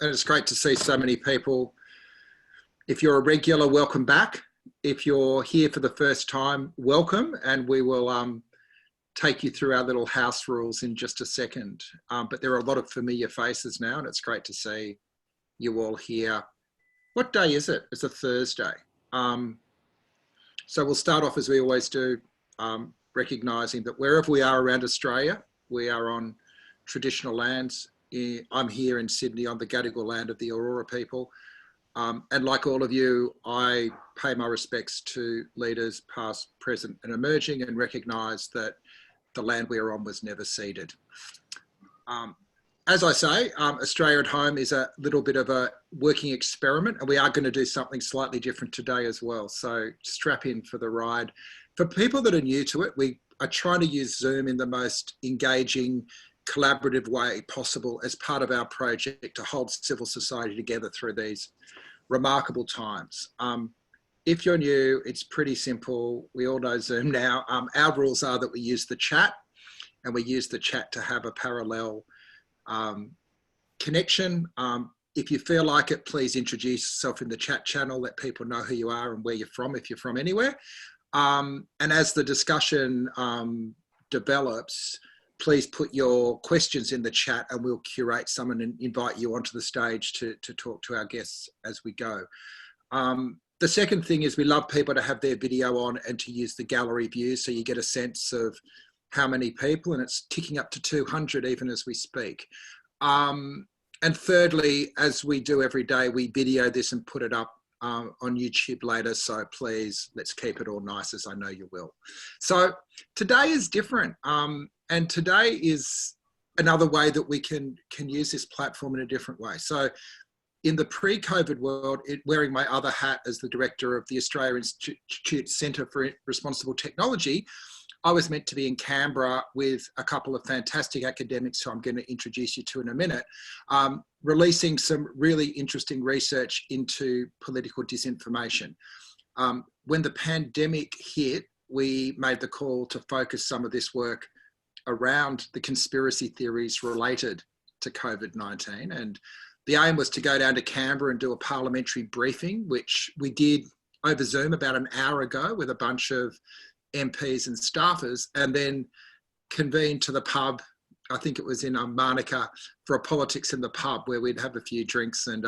and it's great to see so many people. If you're a regular, welcome back. If you're here for the first time, welcome, and we will take you through our little house rules in just a second. But there are a lot of familiar faces now, and it's great to see you all here. What day is it? It's a Thursday. So we'll start off as we always do, recognising that wherever we are around Australia, we are on traditional lands. I'm here in Sydney on the Gadigal land of the Aurora people. And like all of you, I pay my respects to leaders past, present and emerging, and recognise that the land we are on was never ceded. As I say, Australia at Home is a little bit of a working experiment, and we are going to do something slightly different today as well. So strap in for the ride. For people that are new to it, we are trying to use Zoom in the most engaging, collaborative way possible as part of our project to hold civil society together through these remarkable times. If you're new, it's pretty simple. We all know Zoom now. Our rules are that we use the chat, and we use the chat to have a parallel connection. If you feel like it, please introduce yourself in the chat channel, let people know who you are and where you're from, if you're from anywhere. And as the discussion develops, please put your questions in the chat and we'll curate some and invite you onto the stage to talk to our guests as we go. The second thing is we love people to have their video on and to use the gallery view so you get a sense of how many people, and it's ticking up to 200 even as we speak. And thirdly, as we do every day, we video this and put it up on YouTube later, so please, let's keep it all nice, as I know you will. So today is different, and today is another way that we can use this platform in a different way. So in the pre-COVID world, wearing my other hat as the director of the Australia Institute Centre for Responsible Technology, I was meant to be in Canberra with a couple of fantastic academics who I'm going to introduce you to in a minute, releasing some really interesting research into political disinformation. When the pandemic hit, we made the call to focus some of this work around the conspiracy theories related to COVID-19. And the aim was to go down to Canberra and do a parliamentary briefing, which we did over Zoom about an hour ago with a bunch of MPs and staffers, and then convened to the pub, I think it was in Marnica, for a politics in the pub where we'd have a few drinks and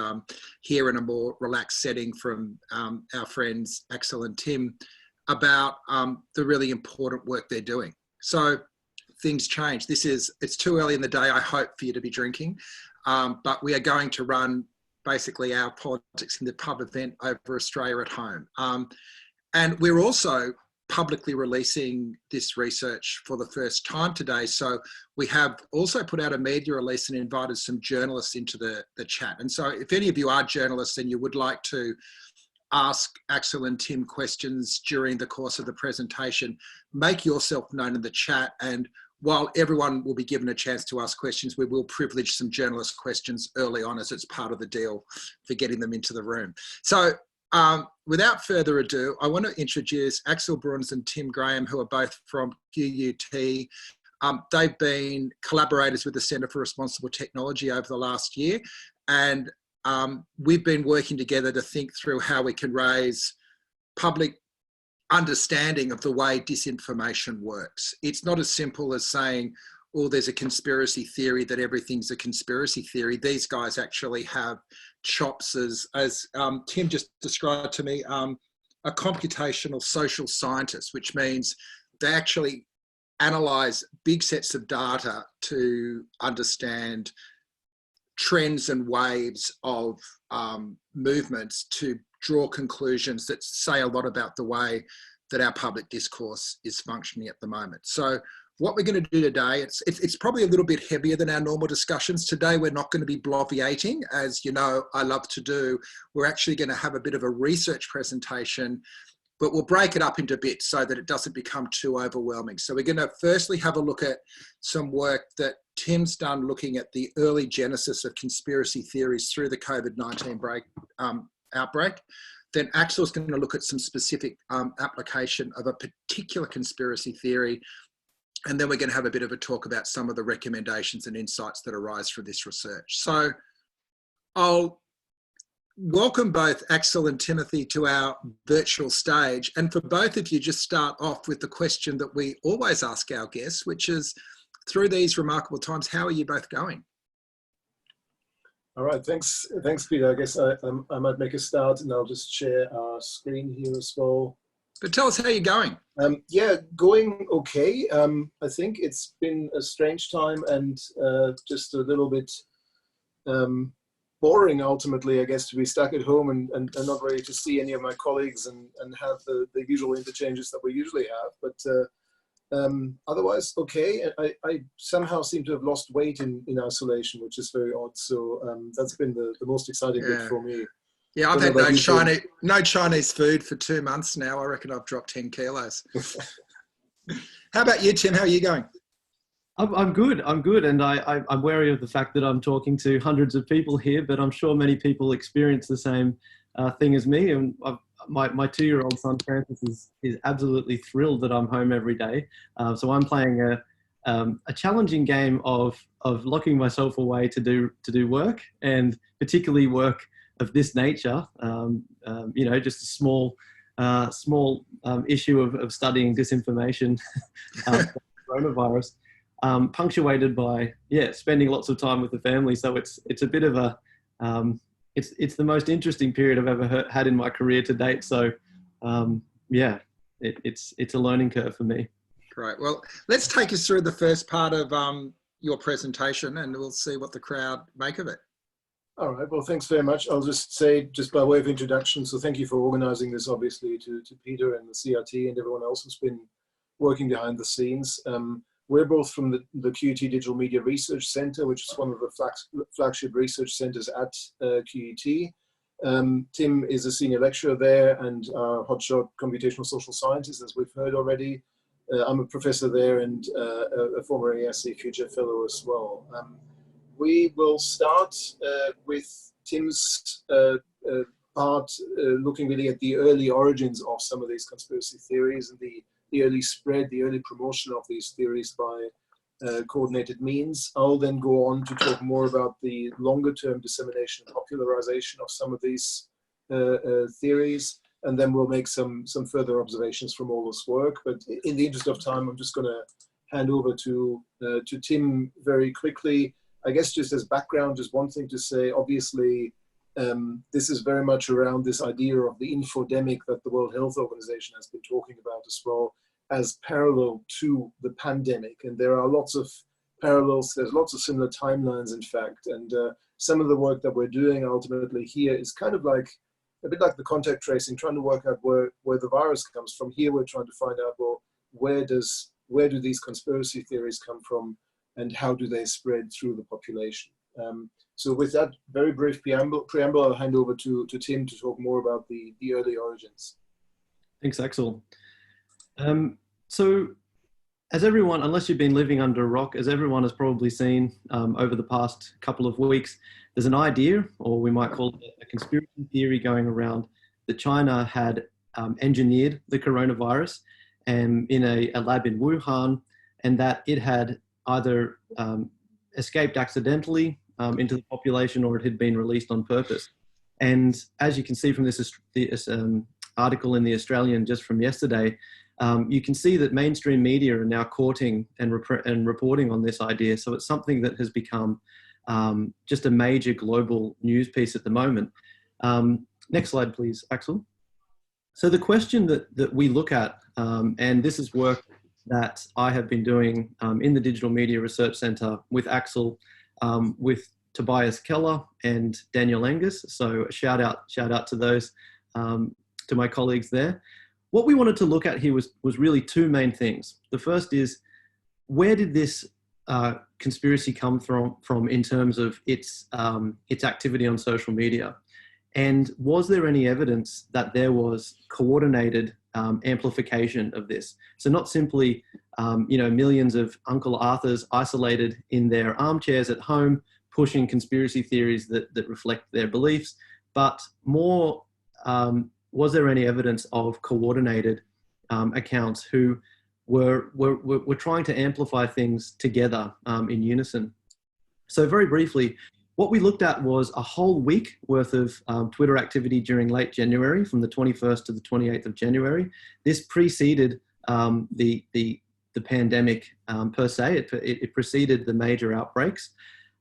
hear in a more relaxed setting from our friends Axel and Tim about the really important work they're doing. So things change. It's too early in the day, I hope, for you to be drinking, but we are going to run basically our politics in the pub event over Australia at Home. And we're also publicly releasing this research for the first time today. So we have also put out a media release and invited some journalists into the chat. And so if any of you are journalists and you would like to ask Axel and Tim questions during the course of the presentation, make yourself known in the chat. And while everyone will be given a chance to ask questions, we will privilege some journalist questions early on as it's part of the deal for getting them into the room. So without further ado, I want to introduce Axel Bruns and Tim Graham, who are both from QUT. They've been collaborators with the Centre for Responsible Technology over the last year, and we've been working together to think through how we can raise public understanding of the way disinformation works. It's not as simple as saying, oh, there's a conspiracy theory, that everything's a conspiracy theory. These guys actually have chops as Tim just described to me, a computational social scientist, which means they actually analyze big sets of data to understand trends and waves of movements to draw conclusions that say a lot about the way that our public discourse is functioning at the moment. So what we're going to do today, it's probably a little bit heavier than our normal discussions. Today, we're not going to be bloviating, as you know I love to do. We're actually going to have a bit of a research presentation, but we'll break it up into bits so that it doesn't become too overwhelming. So we're going to firstly have a look at some work that Tim's done looking at the early genesis of conspiracy theories through the COVID-19 outbreak. Then Axel's going to look at some specific application of a particular conspiracy theory. And then we're going to have a bit of a talk about some of the recommendations and insights that arise from this research. So I'll welcome both Axel and Timothy to our virtual stage. And for both of you, just start off with the question that we always ask our guests, which is, through these remarkable times, how are you both going? All right, thanks, Peter. I guess I might make a start, and I'll just share our screen here as well. But tell us how you're going. Yeah, going okay. I think it's been a strange time and just a little bit boring, ultimately, I guess, to be stuck at home and not ready to see any of my colleagues and have the usual interchanges that we usually have. But otherwise, okay. I somehow seem to have lost weight in isolation, which is very odd. So that's been the most exciting bit for me. Yeah, I've had no Chinese food for 2 months now. I reckon I've dropped 10 kilos. How about you, Tim? How are you going? I'm good, and I'm wary of the fact that I'm talking to hundreds of people here, but I'm sure many people experience the same thing as me. And my 2-year-old son Francis is absolutely thrilled that I'm home every day. So I'm playing a challenging game of locking myself away to do work, and particularly work of this nature. You know, just a small issue of studying disinformation, coronavirus. Punctuated by spending lots of time with the family. So it's a bit of a it's the most interesting period I've ever had in my career to date. So it's a learning curve for me. Great. Well, let's take us through the first part of your presentation, and we'll see what the crowd make of it. All right. Well, thanks very much. I'll just say, just by way of introduction, so thank you for organising this, obviously, to Peter and the CRT and everyone else who's been working behind the scenes. We're both from the QUT Digital Media Research Centre, which is one of the flagship research centres at QUT. Tim is a senior lecturer there and hotshot computational social scientist, as we've heard already. I'm a professor there and a former ASC Future Fellow as well. We will start with Tim's part, looking really at the early origins of some of these conspiracy theories and the early spread, the early promotion of these theories by coordinated means. I'll then go on to talk more about the longer-term dissemination and popularization of some of these theories, and then we'll make some further observations from all this work. But in the interest of time, I'm just going to hand over to Tim very quickly. I guess just as background, just one thing to say, obviously, this is very much around this idea of the info-demic that the World Health Organization has been talking about as well, as parallel to the pandemic. And there are lots of parallels, there's lots of similar timelines, in fact. And some of the work that we're doing ultimately here is kind of like, a bit like the contact tracing, trying to work out where the virus comes from. Here we're trying to find out, well, where do these conspiracy theories come from, and how do they spread through the population? So with that very brief preamble, I'll hand over to Tim to talk more about the early origins. Thanks, Axel. So as everyone, unless you've been living under a rock, as everyone has probably seen over the past couple of weeks, there's an idea, or we might call it a conspiracy theory, going around that China had engineered the coronavirus in a lab in Wuhan, and that it had either escaped accidentally into the population, or it had been released on purpose. And as you can see from this article in The Australian just from yesterday, you can see that mainstream media are now courting and reporting on this idea. So it's something that has become just a major global news piece at the moment. Next slide, please, Axel. So the question that we look at, and this is work that I have been doing in the Digital Media Research Centre with Axel, with Tobias Keller and Daniel Angus. So a shout out to those, to my colleagues there. What we wanted to look at here was really two main things. The first is, where did this conspiracy come from in terms of its activity on social media? And was there any evidence that there was coordinated amplification of this? So not simply, millions of Uncle Arthurs isolated in their armchairs at home, pushing conspiracy theories that reflect their beliefs, but more, was there any evidence of coordinated accounts who were trying to amplify things together in unison? So very briefly, what we looked at was a whole week worth of Twitter activity during late January, from the 21st to the 28th of January. This preceded the pandemic per se. It preceded the major outbreaks.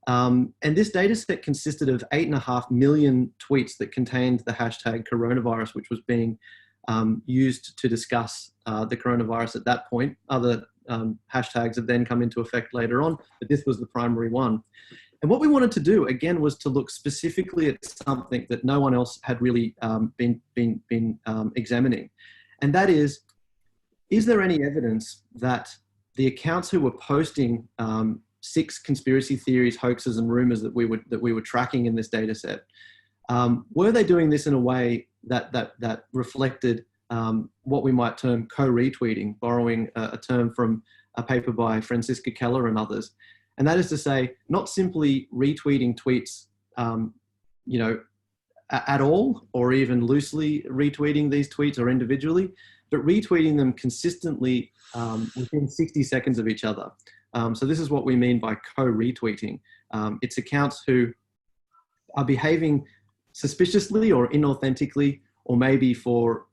And this data set consisted of 8.5 million tweets that contained the hashtag coronavirus, which was being used to discuss the coronavirus at that point. Other hashtags have then come into effect later on, but this was the primary one. And what we wanted to do, again, was to look specifically at something that no one else had really been examining. And that is there any evidence that the accounts who were posting 6 conspiracy theories, hoaxes, and rumors that we were tracking in this data set, were they doing this in a way that reflected what we might term co-retweeting, borrowing a term from a paper by Franziska Keller and others? And that is to say, not simply retweeting tweets, at all, or even loosely retweeting these tweets or individually, but retweeting them consistently within 60 seconds of each other. So this is what we mean by co-retweeting. It's accounts who are behaving suspiciously or inauthentically, or maybe for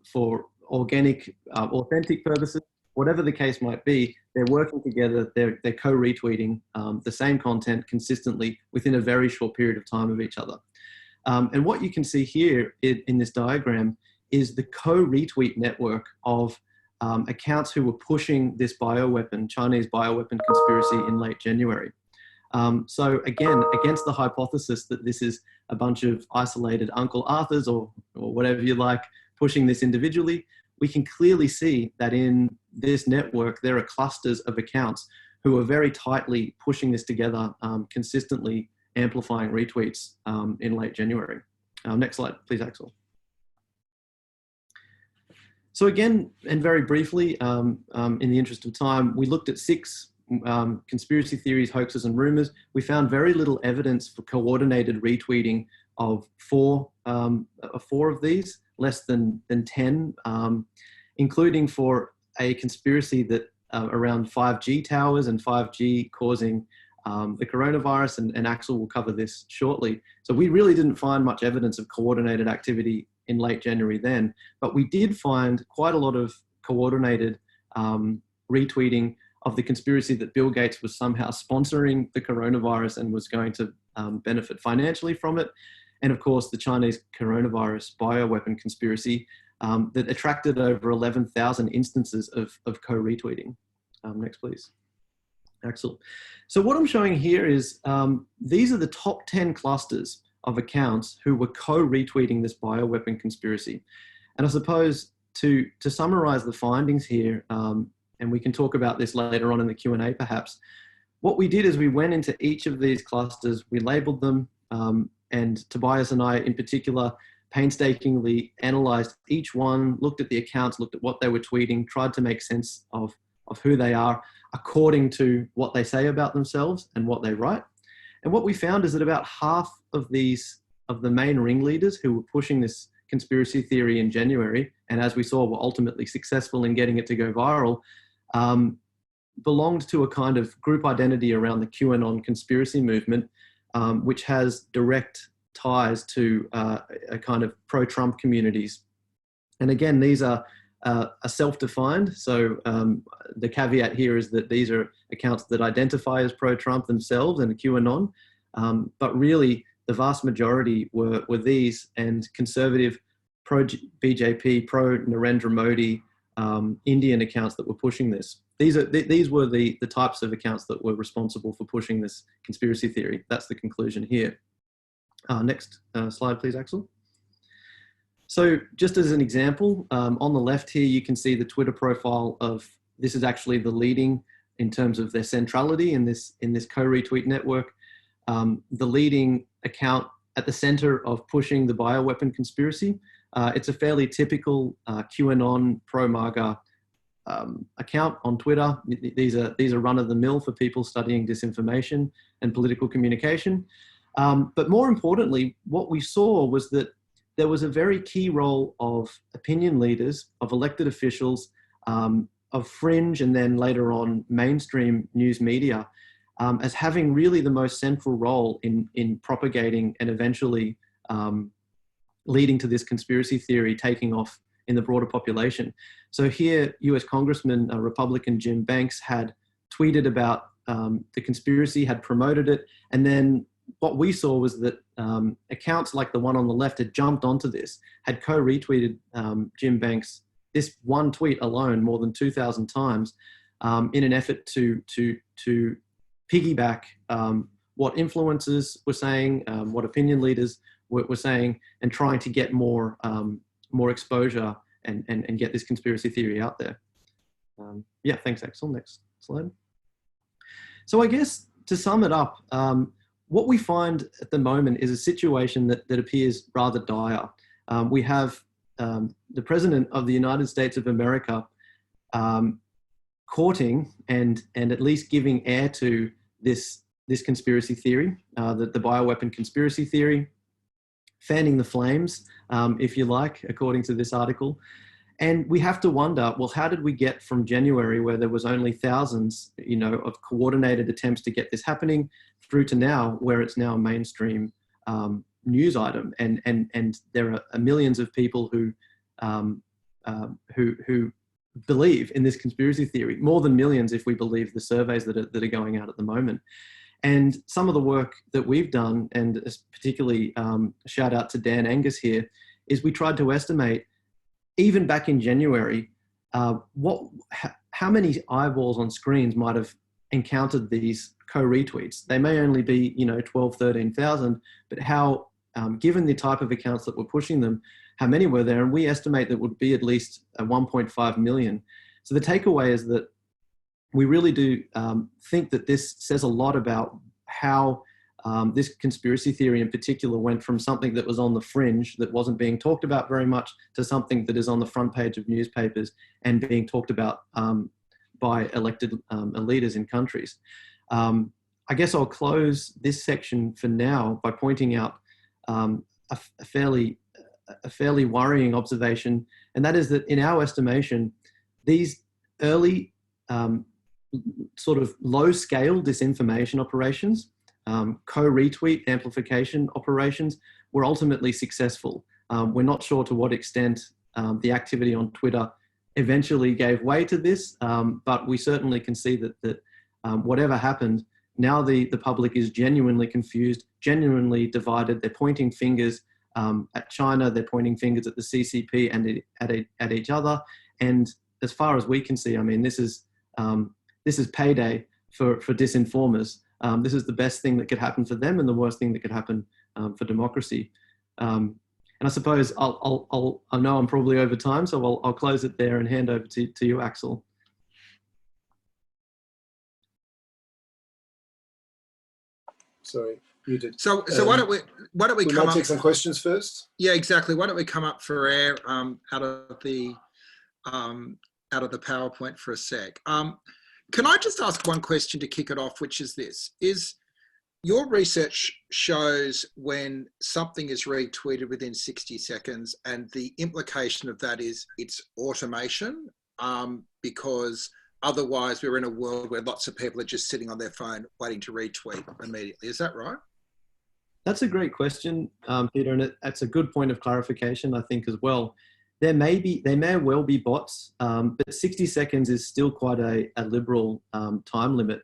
organic, authentic purposes. Whatever the case might be, they're working together, they're co-retweeting the same content consistently within a very short period of time of each other. And what you can see here in this diagram is the co-retweet network of accounts who were pushing this Chinese bioweapon conspiracy in late January. So again, against the hypothesis that this is a bunch of isolated Uncle Arthurs or whatever you like pushing this individually, we can clearly see that in this network, there are clusters of accounts who are very tightly pushing this together, consistently amplifying retweets in late January. Next slide, please, Axel. So again, and very briefly, in the interest of time, we looked at 6 conspiracy theories, hoaxes, and rumors. We found very little evidence for coordinated retweeting of 4 of these, less than 10, including for a conspiracy that around 5G towers and 5G causing the coronavirus, and Axel will cover this shortly. So we really didn't find much evidence of coordinated activity in late January then, but we did find quite a lot of coordinated retweeting of the conspiracy that Bill Gates was somehow sponsoring the coronavirus and was going to benefit financially from it. And of course, the Chinese coronavirus bioweapon conspiracy that attracted over 11,000 instances of co-retweeting. Next, please. Axel. So what I'm showing here is these are the top 10 clusters of accounts who were co-retweeting this bioweapon conspiracy. And I suppose to summarize the findings here, and we can talk about this later on in the Q&A perhaps, what we did is we went into each of these clusters, we labeled them, and Tobias and I in particular painstakingly analyzed each one, looked at the accounts, looked at what they were tweeting, tried to make sense of who they are according to what they say about themselves and what they write. And what we found is that about half of the main ringleaders who were pushing this conspiracy theory in January, and as we saw were ultimately successful in getting it to go viral, belonged to a kind of group identity around the QAnon conspiracy movement, which has direct ties to a kind of pro-Trump communities. And again, these are self-defined. So the caveat here is that these are accounts that identify as pro-Trump themselves and QAnon, but really the vast majority were these and conservative pro-BJP, pro-Narendra Modi Indian accounts that were pushing this. These were the types of accounts that were responsible for pushing this conspiracy theory. That's the conclusion here. Next slide, please, Axel. So just as an example, on the left here, you can see the Twitter profile of, this is actually the leading in terms of their centrality in this co-retweet network. The leading account at the center of pushing the bioweapon conspiracy. It's a fairly typical QAnon pro-MAGA account on Twitter. These are run-of-the-mill for people studying disinformation and political communication. But more importantly, what we saw was that there was a very key role of opinion leaders, of elected officials, of fringe and then later on mainstream news media as having really the most central role in propagating and eventually leading to this conspiracy theory taking off in the broader population. So here, US Congressman Republican Jim Banks had tweeted about the conspiracy, had promoted it, and then what we saw was that accounts like the one on the left had jumped onto this, had co-retweeted Jim Banks, this one tweet alone, more than 2,000 times, in an effort to piggyback what influencers were saying, what opinion leaders were saying, and trying to get more exposure and get this conspiracy theory out there. Yeah, thanks, Axel. Next slide. So I guess to sum it up, what we find at the moment is a situation that appears rather dire. We have the President of the United States of America courting and at least giving air to this conspiracy theory, the bioweapon conspiracy theory, fanning the flames, if you like, according to this article. And we have to wonder, well, how did we get from January, where there was only thousands, of coordinated attempts to get this happening, through to now, where it's now a mainstream news item, and there are millions of people who believe in this conspiracy theory, more than millions if we believe the surveys that are going out at the moment. And some of the work that we've done, and particularly shout out to Dan Angus here, is we tried to estimate, even back in January, how many eyeballs on screens might have encountered these co-retweets. They may only be 12, 13,000, but how, given the type of accounts that were pushing them, how many were there? And we estimate that would be at least 1.5 million. So the takeaway is that we really do think that this says a lot about how this conspiracy theory in particular went from something that was on the fringe, that wasn't being talked about very much, to something that is on the front page of newspapers and being talked about by elected leaders in countries. I guess I'll close this section for now by pointing out a fairly worrying observation, and that is that in our estimation, these early sort of low-scale disinformation operations, co-retweet amplification operations, were ultimately successful. We're not sure to what extent the activity on Twitter eventually gave way to this, but we certainly can see that whatever happened, now the public is genuinely confused, genuinely divided. They're pointing fingers at China, they're pointing fingers at the CCP and at each other. And as far as we can see, I mean, this is payday for disinformers. This is the best thing that could happen for them and the worst thing that could happen for democracy. And I suppose I know I'm probably over time, so I'll close it there and hand over to you, Axel. Sorry, you did. So why don't we come up? Take some questions first. Yeah, exactly. Why don't we come up for air out of the PowerPoint for a sec? Can I just ask one question to kick it off, which is this: is your research shows when something is retweeted within 60 seconds, and the implication of that is it's automation, because otherwise we're in a world where lots of people are just sitting on their phone waiting to retweet immediately. Is that right? That's a great question, Peter, and that's a good point of clarification, I think, as well. There may well be bots, but 60 seconds is still quite a liberal time limit.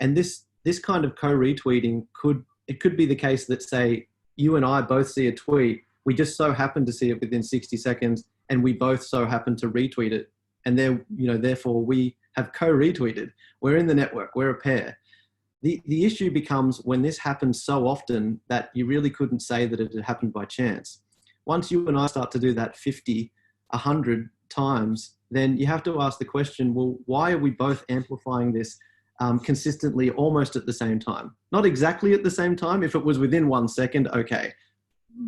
And this kind of co-retweeting could be the case that, say, you and I both see a tweet, we just so happen to see it within 60 seconds, and we both so happen to retweet it, and therefore we have co-retweeted. We're in the network, we're a pair. The issue becomes when this happens so often that you really couldn't say that it had happened by chance. Once you and I start to do that 50, 100 times, then you have to ask the question, well, why are we both amplifying this consistently almost at the same time? Not exactly at the same time. If it was within 1 second, okay,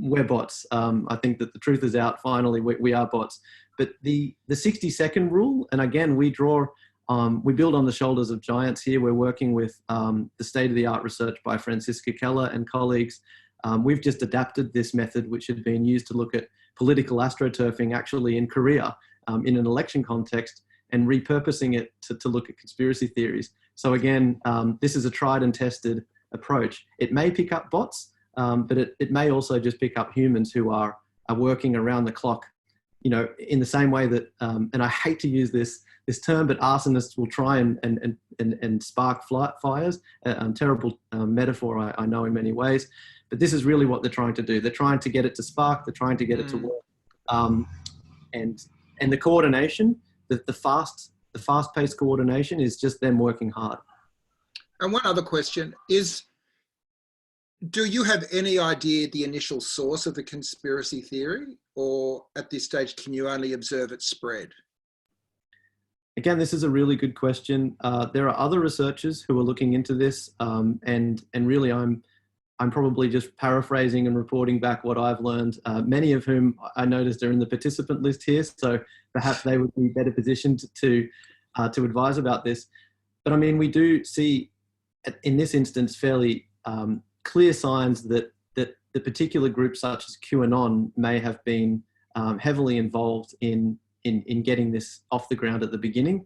we're bots. I think that the truth is out. Finally, we are bots. But the 60-second rule, and again, we build on the shoulders of giants here. We're working with the state-of-the-art research by Franziska Keller and colleagues. We've just adapted this method, which had been used to look at political astroturfing actually in Korea in an election context. and repurposing it to look at conspiracy theories. So again, this is a tried and tested approach. It may pick up bots, but it may also just pick up humans who are working around the clock, you know, in the same way that, and I hate to use this term, but arsonists will try and spark fires. Terrible metaphor, I know in many ways, but this is really what they're trying to do. They're trying to get it to spark. They're trying to get it to work. And the coordination, the fast-paced coordination is just them working hard. And one other question is, do you have any idea the initial source of the conspiracy theory, or at this stage, can you only observe its spread? Again, this is a really good question. There are other researchers who are looking into this, and really I'm probably just paraphrasing and reporting back what I've learned, many of whom I noticed are in the participant list here, so perhaps they would be better positioned to advise about this. But I mean, we do see in this instance fairly clear signs that the particular groups such as QAnon may have been heavily involved in getting this off the ground at the beginning.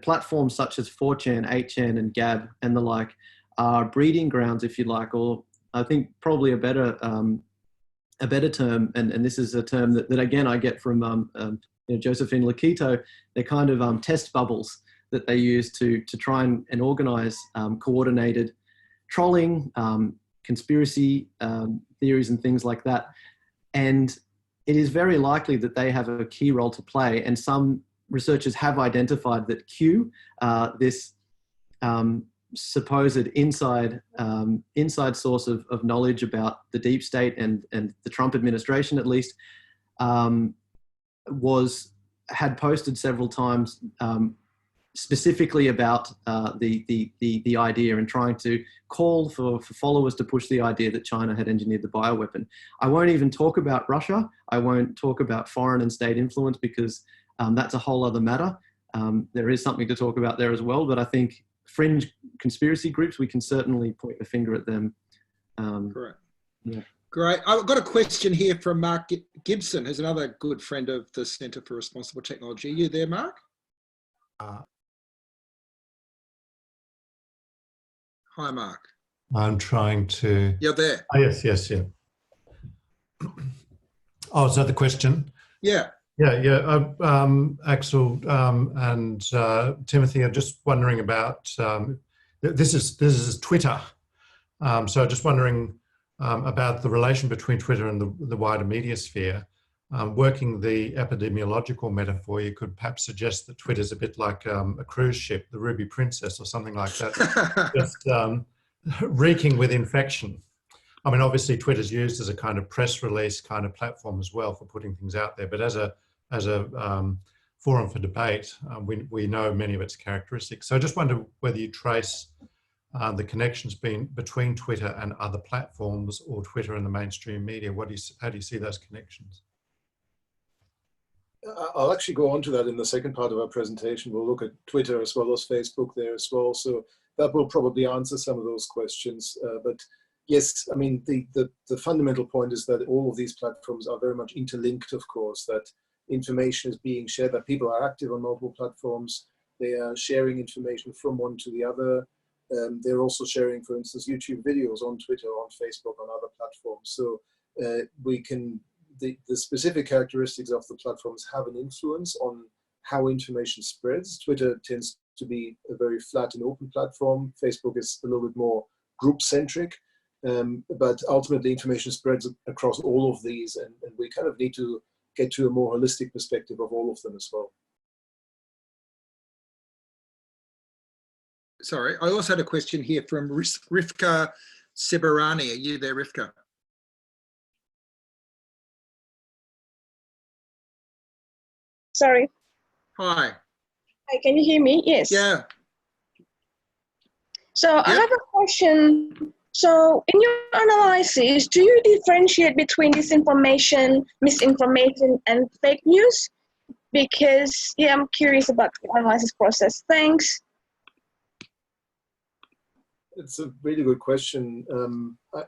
Platforms such as 4chan, 8chan and Gab and the like are breeding grounds, if you like, or I think probably a better term, and this is a term that again I get from Josephine Lakito. They're kind of test bubbles that they use to try and organize coordinated trolling, conspiracy theories and things like that. And it is very likely that they have a key role to play. And some researchers have identified that Q, this supposed inside source of knowledge about the deep state and the Trump administration, at least, had posted several times specifically about the idea and trying to call for followers to push the idea that China had engineered the bioweapon. I won't even talk about Russia. I won't talk about foreign and state influence because that's a whole other matter. There is something to talk about there as well, but I think fringe conspiracy groups, we can certainly point the finger at them. Correct. Yeah. Great. I've got a question here from Mark Gibson, who's another good friend of the Centre for Responsible Technology. Are you there, Mark? Hi, Mark. I'm trying to... You're there. Oh, yes. Oh, is that the question? Yeah. Yeah. Axel and Timothy are just wondering about... this is Twitter. So just wondering about the relation between Twitter and the wider media sphere. Working the epidemiological metaphor, you could perhaps suggest that Twitter's a bit like a cruise ship, the Ruby Princess or something like that, just reeking with infection. I mean, obviously Twitter's used as a kind of press release kind of platform as well for putting things out there, but as a forum for debate, we know many of its characteristics. So I just wonder whether you trace the connections between Twitter and other platforms, or Twitter and the mainstream media. How do you see those connections? I'll actually go on to that in the second part of our presentation. We'll look at Twitter as well as Facebook there as well. So that will probably answer some of those questions. But yes, I mean, the fundamental point is that all of these platforms are very much interlinked, of course, that information is being shared, that people are active on multiple platforms. They are sharing information from one to the other. They're also sharing, for instance, YouTube videos on Twitter, on Facebook, on other platforms. So the specific characteristics of the platforms have an influence on how information spreads. Twitter tends to be a very flat and open platform. Facebook is a little bit more group-centric, but ultimately information spreads across all of these, and we kind of need to get to a more holistic perspective of all of them as well. Sorry, I also had a question here from Rivka Sibarani. Are you there, Rivka? Sorry. Hi. Hi, can you hear me? Yes. Yeah. So I have a question. So in your analysis, do you differentiate between disinformation, misinformation, and fake news? Because, yeah, I'm curious about the analysis process. Thanks. It's a really good question.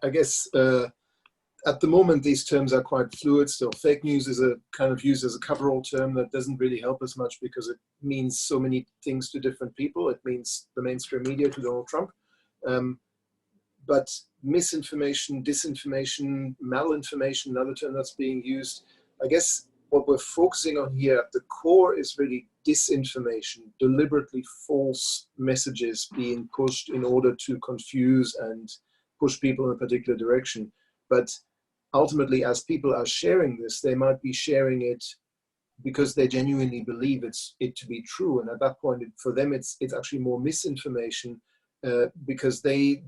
I guess at the moment, these terms are quite fluid still. Fake news is a kind of used as a coverall term that doesn't really help us much because it means so many things to different people. It means the mainstream media to Donald Trump. But misinformation, disinformation, malinformation, another term that's being used, I guess what we're focusing on here at the core is really disinformation, deliberately false messages being pushed in order to confuse and push people in a particular direction. But ultimately, as people are sharing this, they might be sharing it because they genuinely believe it to be true. And at that point, for them, it's actually more misinformation because they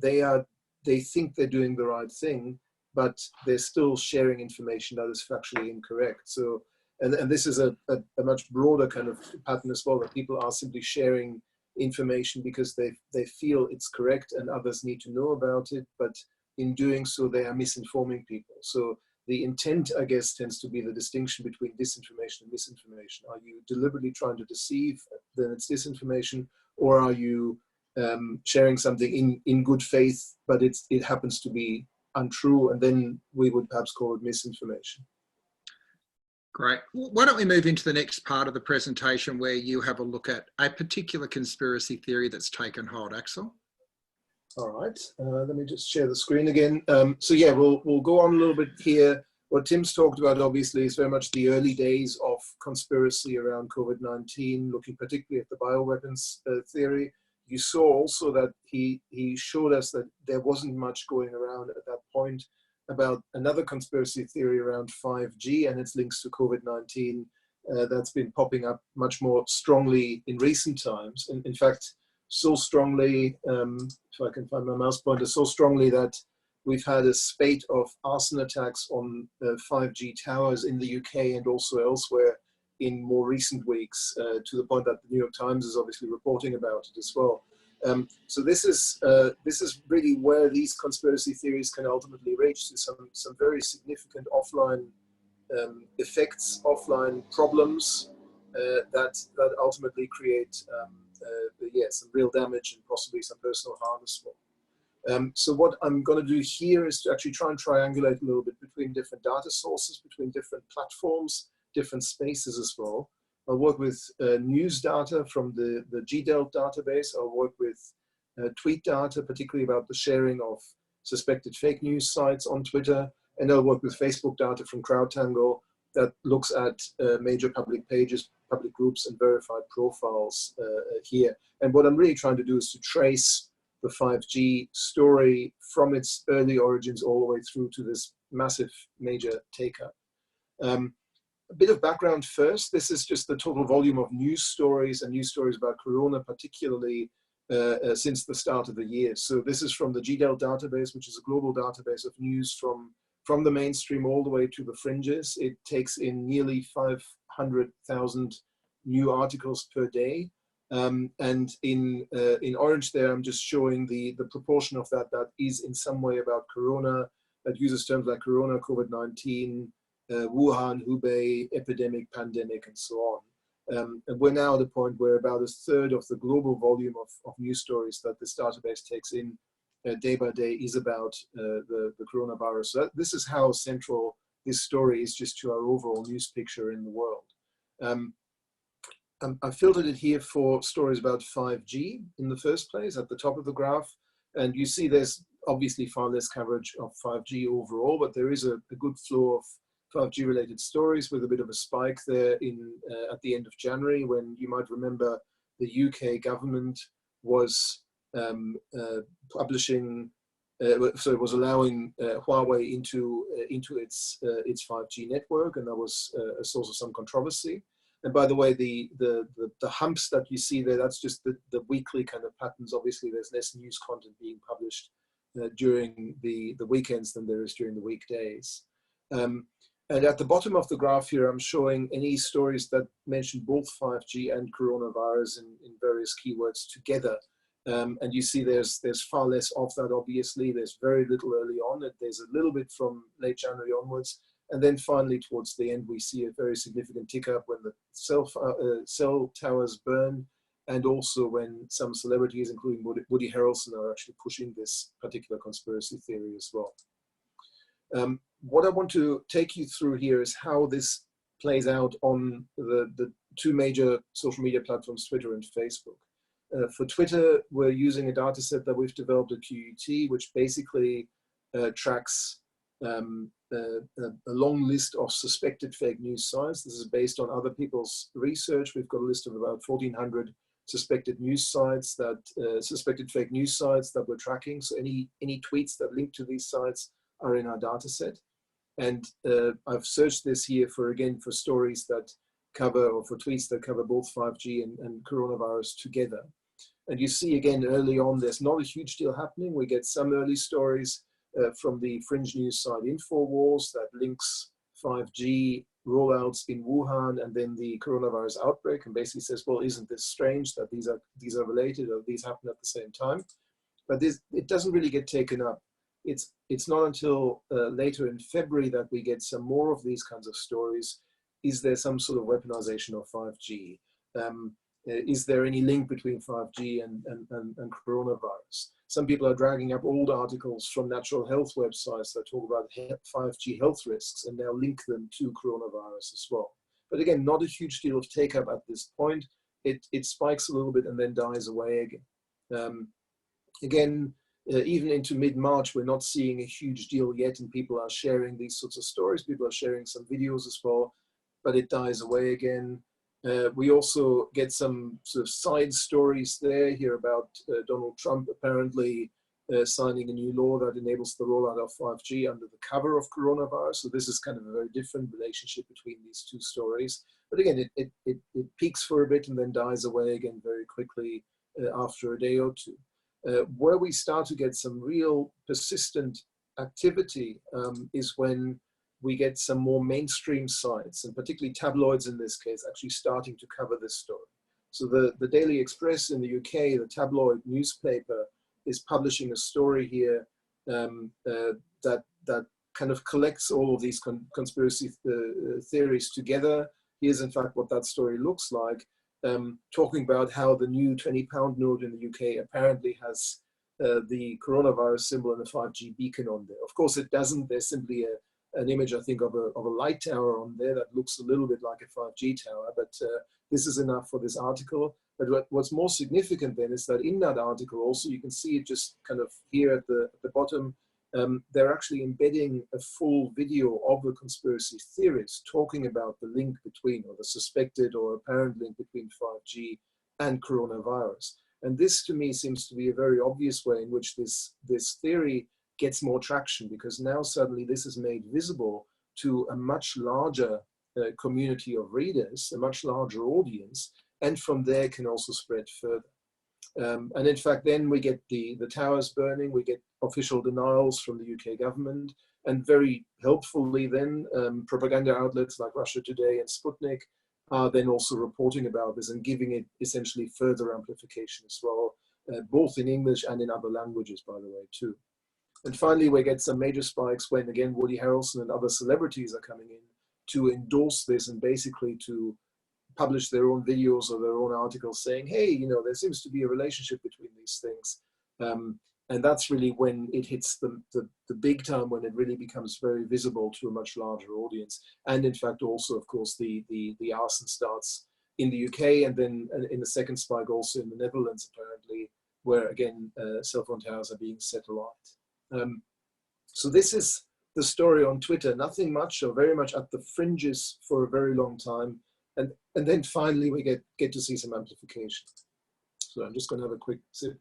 think they're doing the right thing, but they're still sharing information that is factually incorrect. So, and this is a much broader kind of pattern as well, that people are simply sharing information because they feel it's correct and others need to know about it, but in doing so, they are misinforming people. So the intent, I guess, tends to be the distinction between disinformation and misinformation. Are you deliberately trying to deceive? Then it's disinformation. Or are you sharing something in good faith, but it happens to be untrue? And then we would perhaps call it misinformation. Great. Why don't we move into the next part of the presentation where you have a look at a particular conspiracy theory that's taken hold, Axel? All right, let me just share the screen again. So yeah, we'll go on a little bit here. What Tim's talked about, obviously, is very much the early days of conspiracy around COVID-19, looking particularly at the bioweapons theory. You saw also that he showed us that there wasn't much going around at that point about another conspiracy theory around 5G and its links to COVID-19 that's been popping up much more strongly in recent times. And in fact, so strongly, if I can find my mouse pointer, so strongly that we've had a spate of arson attacks on 5G towers in the UK and also elsewhere in more recent weeks, to the point that the New York Times is obviously reporting about it as well. So this is really where these conspiracy theories can ultimately reach, to some very significant offline effects, offline problems that ultimately create some real damage and possibly some personal harm as well. So what I'm going to do here is to actually try and triangulate a little bit between different data sources, between different platforms, different spaces as well. I'll work with news data from the GDELT database. I'll work with tweet data, particularly about the sharing of suspected fake news sites on Twitter. And I'll work with Facebook data from CrowdTangle that looks at major public pages, public groups, and verified profiles here. And what I'm really trying to do is to trace the 5G story from its early origins all the way through to this massive major take-up. A bit of background first. This is just the total volume of news stories and news stories about Corona, particularly since the start of the year. So this is from the GDELT database, which is a global database of news from the mainstream all the way to the fringes. It takes in nearly 500,000 new articles per day. And in orange there, I'm just showing the proportion of that is in some way about Corona, that uses terms like Corona, COVID-19, Wuhan, Hubei, epidemic, pandemic, and so on. And we're now at a point where about a third of the global volume of news stories that this database takes in day by day is about the coronavirus. So this is how central this story is just to our overall news picture in the world. I filtered it here for stories about 5G in the first place at the top of the graph. And you see there's obviously far less coverage of 5G overall, but there is a good flow of 5G related stories with a bit of a spike there at the end of January, when you might remember the UK government was publishing, so it was allowing Huawei into its 5G network, and that was a source of some controversy. And by the way, the humps that you see there, that's just the weekly kind of patterns. Obviously, there's less news content being published during the weekends than there is during the weekdays. And at the bottom of the graph here, I'm showing any stories that mention both 5G and coronavirus in various keywords together. And you see there's far less of that, obviously. There's very little early on. There's a little bit from late January onwards. And then finally, towards the end, we see a very significant tick up when the cell towers burn, and also when some celebrities, including Woody Harrelson, are actually pushing this particular conspiracy theory as well. What I want to take you through here is how this plays out on the two major social media platforms, Twitter and Facebook. For Twitter, we're using a data set that we've developed at QUT, which basically tracks a long list of suspected fake news sites. This is based on other people's research. We've got a list of about 1,400 suspected news sites that suspected fake news sites that we're tracking. So any tweets that link to these sites are in our data set. And I've searched this here for stories that cover, or for tweets that cover both 5G and coronavirus together. And you see again early on, there's not a huge deal happening. We get some early stories from the fringe news site InfoWars that links 5G rollouts in Wuhan and then the coronavirus outbreak, and basically says, well, isn't this strange that these are related, or these happen at the same time? But it doesn't really get taken up. It's not until later in February that we get some more of these kinds of stories. Is there some sort of weaponization of 5G? Is there any link between 5G and coronavirus? Some people are dragging up old articles from natural health websites that talk about 5G health risks and now link them to coronavirus as well. But again, not a huge deal of take up at this point. It spikes a little bit and then dies away again. Even into mid-March, we're not seeing a huge deal yet, and people are sharing these sorts of stories. People are sharing some videos as well, but it dies away again. We also get some sort of side stories there here about Donald Trump apparently signing a new law that enables the rollout of 5G under the cover of coronavirus. So this is kind of a very different relationship between these two stories. But again, it peaks for a bit and then dies away again very quickly after a day or two. Where we start to get some real persistent activity is when we get some more mainstream sites, and particularly tabloids in this case, actually starting to cover this story. So the Daily Express in the UK, the tabloid newspaper, is publishing a story here that kind of collects all of these conspiracy theories together. Here's in fact what that story looks like. Talking about how the new 20-pound note in the UK apparently has the coronavirus symbol and a 5G beacon on there. Of course, it doesn't. There's simply an image, I think, of a light tower on there that looks a little bit like a 5G tower, but this is enough for this article. But what's more significant then is that in that article also, you can see it just kind of here at the bottom, they're actually embedding a full video of the conspiracy theorists talking about the link between, or the suspected or apparent link between 5G and coronavirus. And this to me seems to be a very obvious way in which this theory gets more traction, because now suddenly this is made visible to a much larger community of readers, a much larger audience, and from there can also spread further. And in fact, then we get the towers burning, we get official denials from the UK government, and very helpfully then propaganda outlets like Russia Today and Sputnik are then also reporting about this and giving it essentially further amplification as well, both in English and in other languages, by the way, too. And finally, we get some major spikes when, again, Woody Harrelson and other celebrities are coming in to endorse this and basically to publish their own videos or their own articles saying, hey, you know, there seems to be a relationship between these things. And that's really when it hits the big time, when it really becomes very visible to a much larger audience. And in fact, also, of course, the arson starts in the UK, and then in the second spike also in the Netherlands, apparently, where, again, cell phone towers are being set alight. So this is the story on Twitter. Nothing much, or very much at the fringes for a very long time. And then finally we get to see some amplification. So I'm just going to have a quick sip.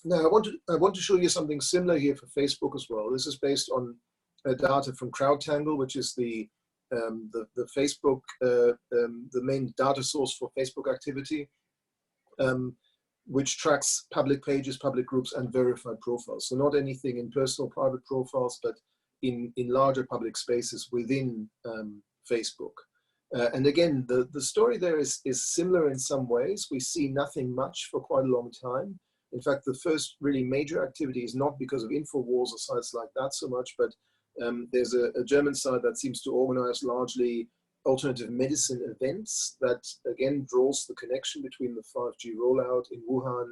Now I want to show you something similar here for Facebook as well. This is based on data from CrowdTangle, which is the Facebook, the main data source for Facebook activity, which tracks public pages, public groups, and verified profiles. So not anything in personal private profiles, but in larger public spaces within Facebook. And again, the story there is similar in some ways. We see nothing much for quite a long time. In fact, the first really major activity is not because of InfoWars or sites like that so much, but there's a German site that seems to organize largely alternative medicine events that, again, draws the connection between the 5G rollout in Wuhan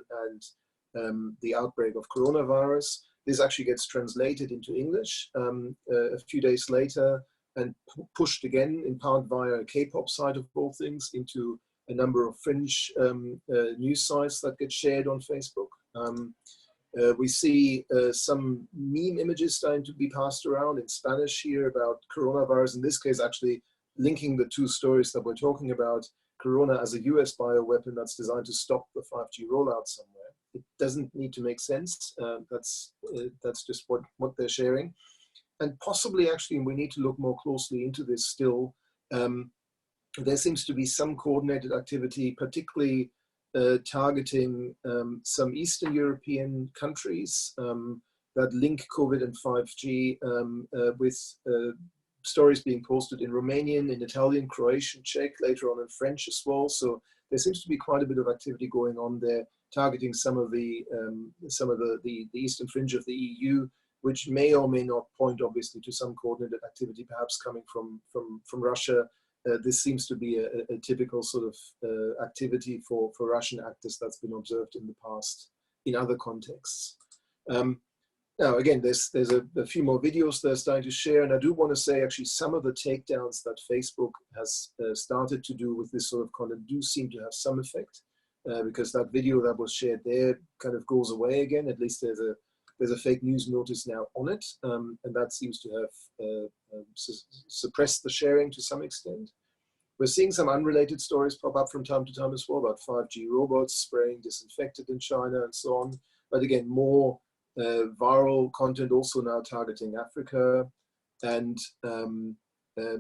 the outbreak of coronavirus. This actually gets translated into English a few days later and pushed again in part via a K-pop site of all things into a number of fringe news sites that get shared on Facebook. We see some meme images starting to be passed around in Spanish here about coronavirus, in this case actually linking the two stories that we're talking about, corona as a US bioweapon that's designed to stop the 5G rollout somewhere. It doesn't need to make sense. That's just what they're sharing. And possibly actually, we need to look more closely into this still. There seems to be some coordinated activity, particularly targeting some Eastern European countries that link COVID and 5G with stories being posted in Romanian, in Italian, Croatian, Czech, later on in French as well. So there seems to be quite a bit of activity going on there, targeting some of the eastern fringe of the EU, which may or may not point obviously to some coordinated activity, perhaps coming from Russia. This seems to be a typical sort of activity for Russian actors that's been observed in the past in other contexts. Now, again, there's a few more videos they're starting to share, and I do want to say actually some of the takedowns that Facebook has started to do with this sort of content do seem to have some effect, because that video that was shared there kind of goes away again. At least there's a fake news notice now on it, and that seems to have suppressed the sharing to some extent. We're seeing some unrelated stories pop up from time to time as well about 5G robots spraying disinfectant in China and so on. But again, more viral content also now targeting Africa, and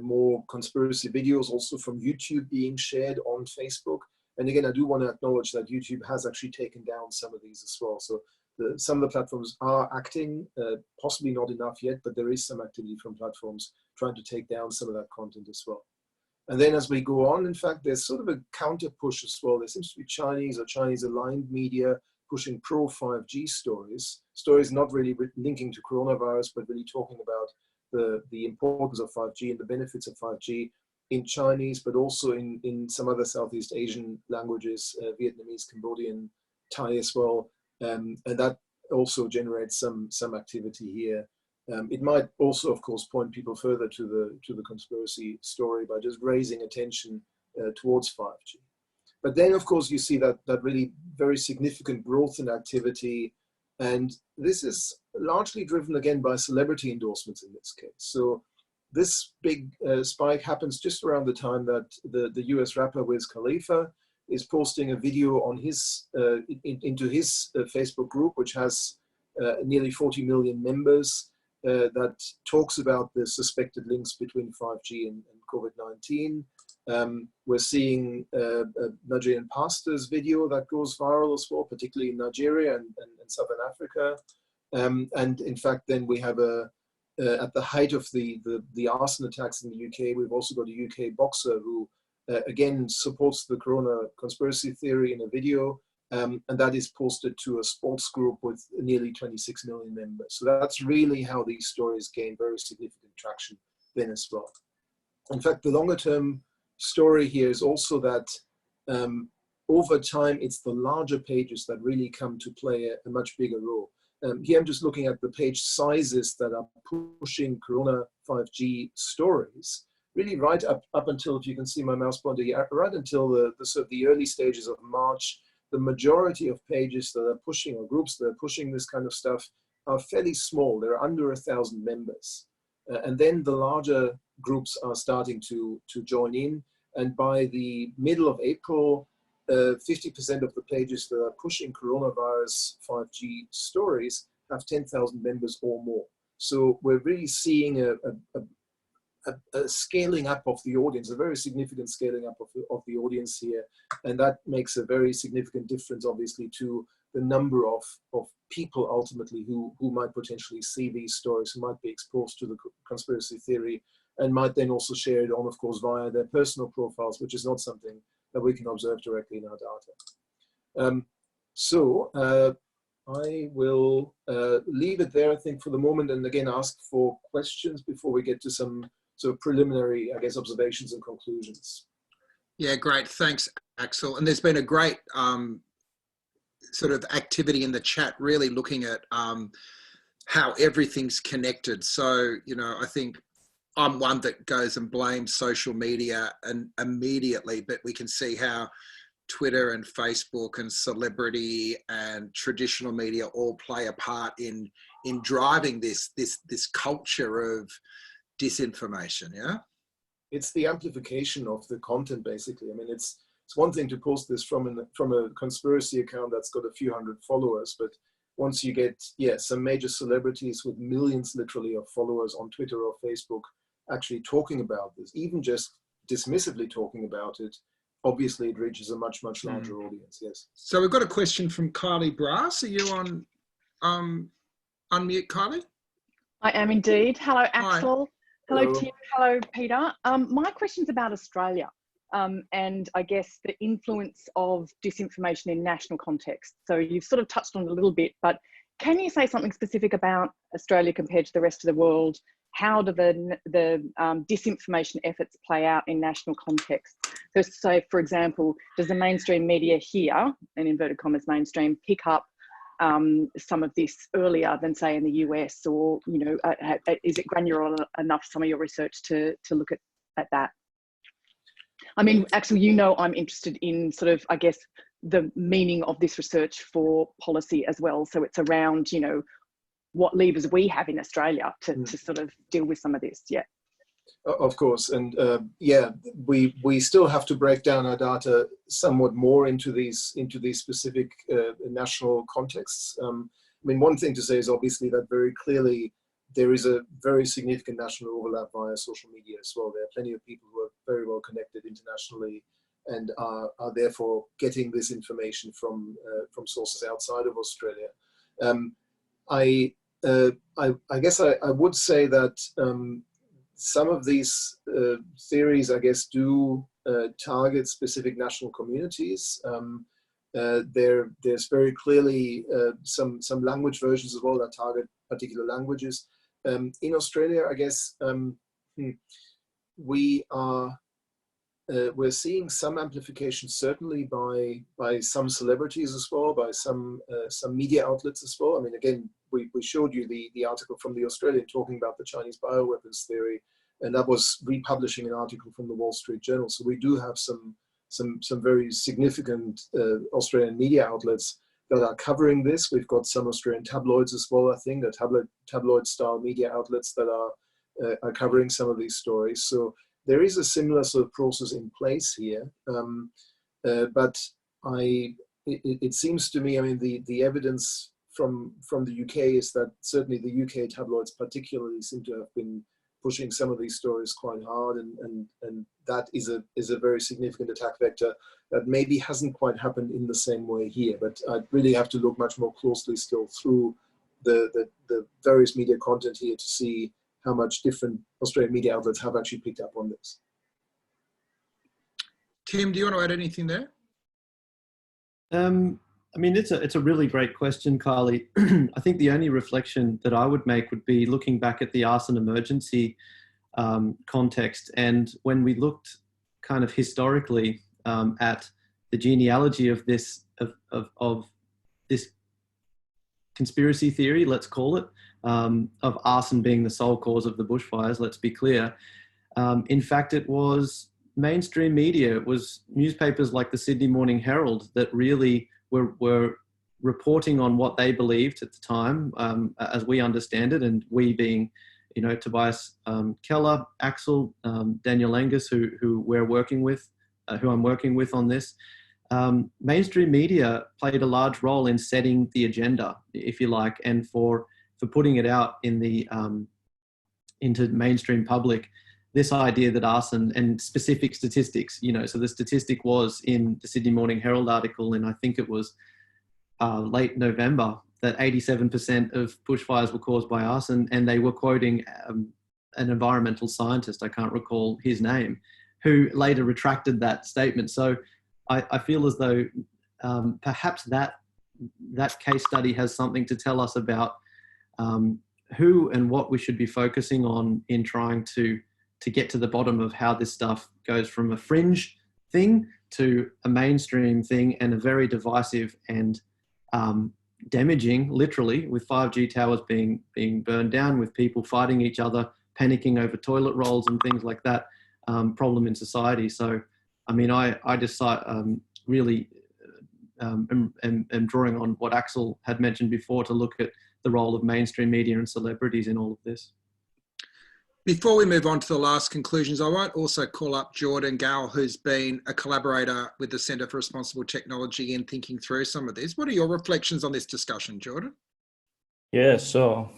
more conspiracy videos also from YouTube being shared on Facebook. And again, I do want to acknowledge that YouTube has actually taken down some of these as well. So some of the platforms are acting, possibly not enough yet, but there is some activity from platforms trying to take down some of that content as well. And then as we go on, in fact, there's sort of a counter push as well. There seems to be Chinese or Chinese aligned media pushing pro 5G stories not really linking to coronavirus, but really talking about the importance of 5G and the benefits of 5G in Chinese, but also in some other Southeast Asian languages, Vietnamese, Cambodian, Thai as well. And that also generates some activity here. It might also, of course, point people further to the conspiracy story by just raising attention towards 5G. But then, of course, you see that really very significant growth in activity, and this is largely driven again by celebrity endorsements in this case. So this big spike happens just around the time that the US rapper Wiz Khalifa is posting a video on his into his Facebook group, which has nearly 40 million members, that talks about the suspected links between 5G and COVID-19. We're seeing a Nigerian pastor's video that goes viral as well, particularly in Nigeria and Southern Africa. And in fact, then we have at the height of the arson attacks in the UK, we've also got a UK boxer who, again, supports the corona conspiracy theory in a video, and that is posted to a sports group with nearly 26 million members. So that's really how these stories gain very significant traction then as well. In fact, the longer term story here is also that over time, it's the larger pages that really come to play a much bigger role. Here I'm just looking at the page sizes that are pushing Corona 5G stories, really right up until, if you can see my mouse pointer here, right until the early stages of March. The majority of pages that are pushing, or groups that are pushing this kind of stuff, are fairly small. They're under 1,000 members. And then the larger groups are starting to join in. And by the middle of April, 50% of the pages that are pushing coronavirus 5G stories have 10,000 members or more. So we're really seeing a scaling up of the audience, a very significant scaling up of the audience here. And that makes a very significant difference, obviously, to the number of people ultimately who might potentially see these stories, who might be exposed to the conspiracy theory, and might then also share it on, of course, via their personal profiles, which is not something that we can observe directly in our data. I will leave it there, I think, for the moment, and again ask for questions before we get to some sort of preliminary, I guess, observations and conclusions. Yeah, great. Thanks, Axel. And there's been a great sort of activity in the chat, really looking at how everything's connected. So, you know, I think I'm one that goes and blames social media and immediately, but we can see how Twitter and Facebook and celebrity and traditional media all play a part in driving this culture of disinformation. Yeah, it's the amplification of the content, basically. I mean, it's one thing to post this from a conspiracy account that's got a few hundred followers, but once you get some major celebrities with millions literally of followers on Twitter or Facebook actually talking about this, even just dismissively talking about it, obviously it reaches a much larger audience. Yes. So we've got a question from Kylie Bruns. Are you on unmute, Kylie? I am indeed. Hello, Axel. Hello, Hello. Tim. Hello, Peter. My question's about Australia and I guess the influence of disinformation in national context. So you've sort of touched on it a little bit, but can you say something specific about Australia compared to the rest of the world? How do the disinformation efforts play out in national context? So say, for example, does the mainstream media here, in inverted commas mainstream, pick up some of this earlier than say in the US, or, you know, is it granular enough, some of your research to look at that? I mean, Axel, you know, I'm interested in sort of, I guess, the meaning of this research for policy as well. So it's around, you know, what levers we have in Australia to sort of deal with some of this. Yeah. Of course, and we still have to break down our data somewhat more into these specific national contexts. I mean, one thing to say is obviously that very clearly there is a very significant national overlap via social media as well. There are plenty of people who are very well connected internationally and are therefore getting this information from sources outside of Australia. I guess I would say that some of these theories, I guess, do target specific national communities. There's very clearly some language versions as well that target particular languages. In Australia, I guess we're seeing some amplification, certainly by some celebrities as well, by some media outlets as well. I mean, again, we showed you the article from the Australian talking about the Chinese bioweapons theory, and that was republishing an article from the Wall Street Journal. So we do have some very significant Australian media outlets that are covering this. We've got some Australian tabloids as well, I think, tabloid-style media outlets that are covering some of these stories. So there is a similar sort of process in place here, but it seems to me, I mean, the evidence from the UK is that certainly the UK tabloids particularly seem to have been pushing some of these stories quite hard, and that is a very significant attack vector that maybe hasn't quite happened in the same way here. But I really have to look much more closely still through the various media content here to see how much different Australian media outlets have actually picked up on this. Tim, do you want to add anything there? I mean, it's a really great question, Carly. I think the only reflection that I would make would be looking back at the arson emergency context. And when we looked kind of historically at the genealogy of this, of this conspiracy theory, let's call it, of arson being the sole cause of the bushfires, let's be clear. In fact, it was mainstream media, it was newspapers like the Sydney Morning Herald that really were reporting on what they believed at the time, as we understand it, and we being, you know, Tobias Keller, Axel, Daniel Angus, who we're working with, who I'm working with on this. Mainstream media played a large role in setting the agenda, if you like, and for putting it out in the into mainstream public. This idea that arson and specific statistics, you know, so the statistic was in the Sydney Morning Herald article, and I think it was late November, that 87% of bushfires were caused by arson, and they were quoting an environmental scientist, I can't recall his name, who later retracted that statement. So I feel as though perhaps that case study has something to tell us about who and what we should be focusing on in trying to get to the bottom of how this stuff goes from a fringe thing to a mainstream thing, and a very divisive and damaging, literally, with 5G towers being burned down, with people fighting each other, panicking over toilet rolls and things like that, problem in society. So, I mean, I just really am drawing on what Axel had mentioned before to look at the role of mainstream media and celebrities in all of this. Before we move on to the last conclusions, I might also call up Jordan Gall, who's been a collaborator with the Centre for Responsible Technology in thinking through some of this. What are your reflections on this discussion, Jordan? Yeah, sure.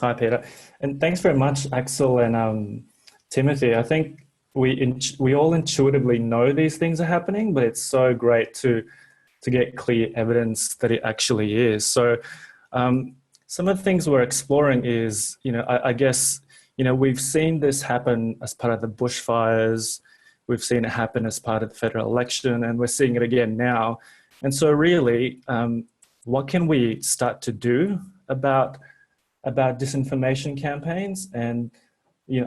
Hi, Peter. And thanks very much, Axel and Timothy. I think we all intuitively know these things are happening, but it's so great to get clear evidence that it actually is. So some of the things we're exploring is, I guess, we've seen this happen as part of the bushfires. We've seen it happen as part of the federal election, and we're seeing it again now. And so really, what can we start to do about disinformation campaigns? And,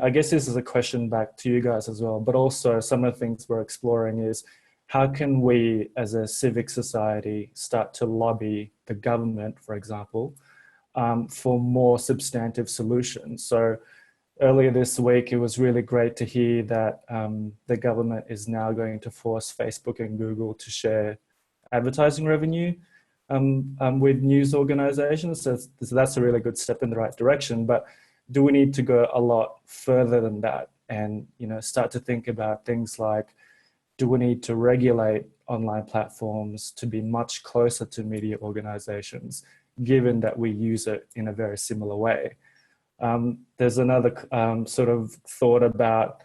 I guess this is a question back to you guys as well, but also some of the things we're exploring is how can we as a civic society start to lobby the government, for example, for more substantive solutions. So earlier this week, it was really great to hear that the government is now going to force Facebook and Google to share advertising revenue with news organizations. So that's a really good step in the right direction. But do we need to go a lot further than that and start to think about things like, do we need to regulate online platforms to be much closer to media organizations, given that we use it in a very similar way? There's another sort of thought about